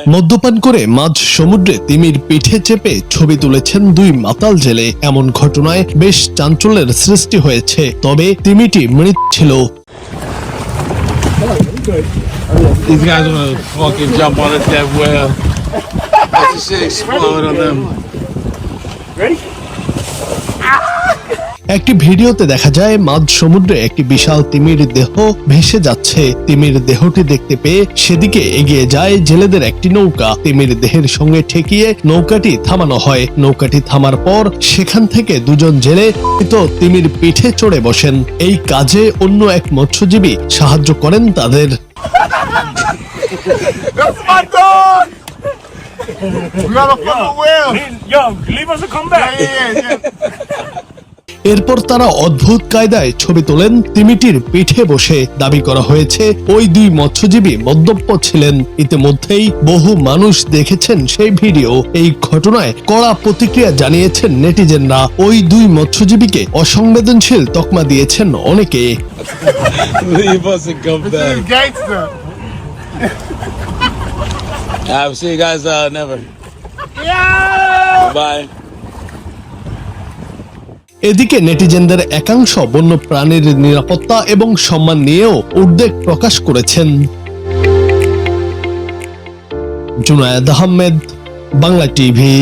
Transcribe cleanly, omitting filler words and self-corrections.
মদ্যপান করে মাঝ সমুদ্রে তিমির পিঠে চেপে ছবি তুলেছেন দুই মাতাল জেলে। এমন ঘটনায় বেশ চাঞ্চল্যের সৃষ্টি হয়েছে। তবে তিমিটি মৃত ছিল। These guys wanna fucking jump on a dead whale. Watch the shit explode on them. Ready? একটি ভিডিওতে দেখা যায় মাঝ সমুদ্রে একটি বিশাল তিমির দেহ ভেসে যাচ্ছে। তিমির দেহটি দেখতে পেয়ে সেদিকে এগিয়ে যায় জেলেদের একটি নৌকা। তিমির দেহের সঙ্গে ঠেকিয়ে নৌকাটি থামানো হয়। নৌকাটি থামার পর সেখান থেকে দুজন জেলে তিমির পিঠে চড়ে বসেন। এই কাজে অন্য এক মৎস্যজীবী সাহায্য করেন তাদের। That's my dog! We got a fucking whale! Yo, leave us and come back. Yeah. এরপর তারা অদ্ভুত কায়দায় ছবি তোলেন তিমিটির পিঠে বসে। দাবি করা হয়েছে ওই দুই মৎস্যজীবী মদ্যপ ছিলেন। ইতিমধ্যেই বহু মানুষ দেখেছেন সেই ভিডিও। এই ঘটনায় কড়া প্রতিক্রিয়া জানিয়েছেন নেটিজেনরা। ওই দুই মৎস্যজীবীকে অসংবেদনশীল তকমা দিয়েছেন অনেকে। Leave us and come This is back. gangster. I'll see you guys never. Bye. এদিকে নেটিজেনদের একাংশ বন্য প্রাণীর নিরাপত্তা এবং সম্মান নিয়েও উদ্বেগ প্রকাশ করেছেন। জুনায়েদ আহমেদ, বাংলা টিভি।